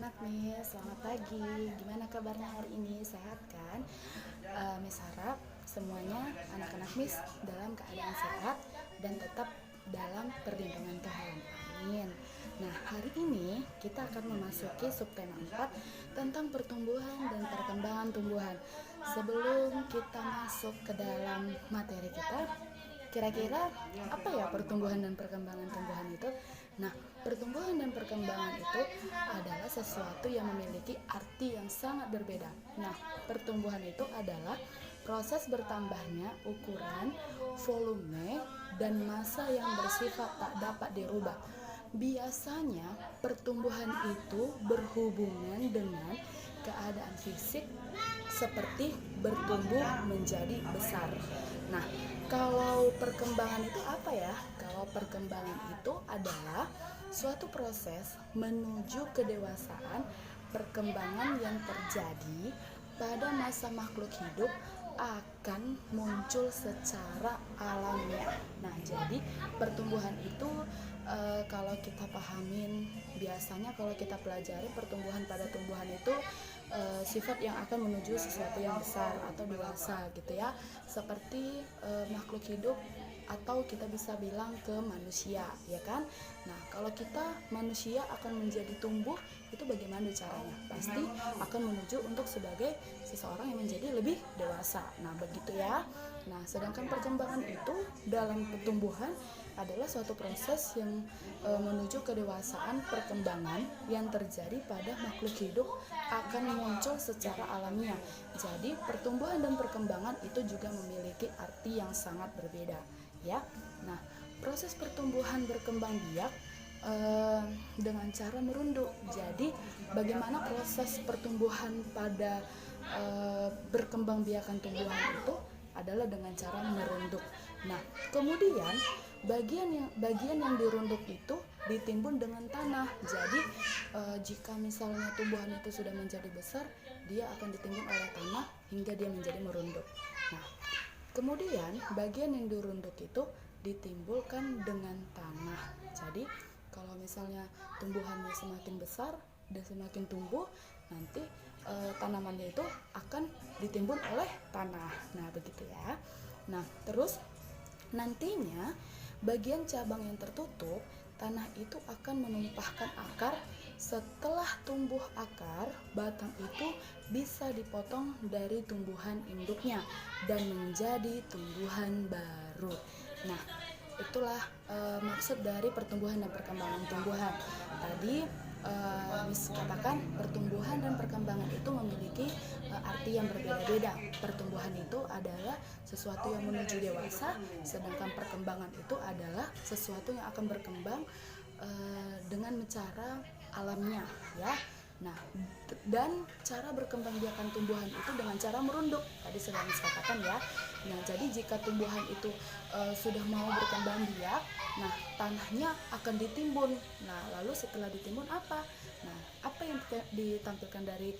anak-anak nih, selamat pagi. Gimana kabarnya hari ini? Sehat kan? Miss harap semuanya anak-anak Miss dalam keadaan sehat dan tetap dalam perlindungan Tuhan. Amin. Nah, hari ini kita akan memasuki subtema 4 tentang pertumbuhan dan perkembangan tumbuhan. Sebelum kita masuk ke dalam materi kita, kira-kira apa ya pertumbuhan dan perkembangan tumbuhan itu? Nah, pertumbuhan dan perkembangan itu adalah sesuatu yang memiliki arti yang sangat berbeda. Nah, pertumbuhan itu adalah proses bertambahnya ukuran, volume, dan massa yang bersifat tak dapat dirubah. Biasanya, pertumbuhan itu berhubungan dengan keadaan fisik seperti bertumbuh menjadi besar. Nah, kalau perkembangan itu apa ya? Kalau perkembangan itu adalah suatu proses menuju kedewasaan, perkembangan yang terjadi pada masa makhluk hidup akan muncul secara alamiah. Nah, jadi pertumbuhan itu kalau kita pahamin, biasanya kalau kita pelajari pertumbuhan pada tumbuhan itu sifat yang akan menuju sesuatu yang besar atau dewasa gitu ya, seperti makhluk hidup atau kita bisa bilang ke manusia, ya kan? Nah, kalau kita manusia akan menjadi tumbuh, itu bagaimana caranya? Pasti akan menuju untuk sebagai seseorang yang menjadi lebih dewasa. Nah, begitu ya. Nah, sedangkan perkembangan itu dalam pertumbuhan adalah suatu proses yang menuju kedewasaan, perkembangan yang terjadi pada makhluk hidup akan muncul secara alamiah. Jadi, pertumbuhan dan perkembangan itu juga memiliki arti yang sangat berbeda, ya. Nah, proses pertumbuhan berkembang biak dengan cara merunduk. Jadi, bagaimana proses pertumbuhan pada berkembang biakan tumbuhan itu adalah dengan cara merunduk. Nah, kemudian bagian yang dirunduk itu ditimbun dengan tanah. Jadi jika misalnya tumbuhan itu sudah menjadi besar, dia akan ditimbun oleh tanah hingga dia menjadi merunduk. Nah, kemudian bagian yang dirunduk itu ditimbulkan dengan tanah. Jadi kalau misalnya tumbuhannya semakin besar dan semakin tumbuh, nanti tanamannya itu akan ditimbun oleh tanah. Nah, begitu ya. Nah, terus nantinya bagian cabang yang tertutup, tanah itu akan menumpahkan akar. Setelah tumbuh akar, batang itu bisa dipotong dari tumbuhan induknya dan menjadi tumbuhan baru. Nah, itulah maksud dari pertumbuhan dan perkembangan tumbuhan. Tadi Miss katakan pertumbuhan dan perkembangan itu memiliki arti yang berbeda-beda. Pertumbuhan itu adalah sesuatu yang menuju dewasa, sedangkan perkembangan itu adalah sesuatu yang akan berkembang dengan cara alamiah, ya. Nah, dan cara berkembang biakan tumbuhan itu dengan cara merunduk. Tadi sudah Miss katakan ya. Nah, jadi jika tumbuhan itu sudah mau berkembang biak, nah tanahnya akan ditimbun. Nah, lalu setelah ditimbun apa? Nah, apa yang ditampilkan dari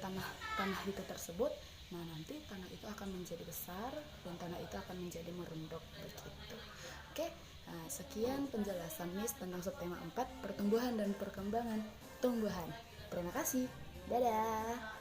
tanah itu tersebut? Nah, nanti tanah itu akan menjadi besar dan tanah itu akan menjadi merunduk begitu. Oke. Nah, sekian penjelasan Miss tentang subtema 4 pertumbuhan dan perkembangan tumbuhan. Terima kasih. Dadah.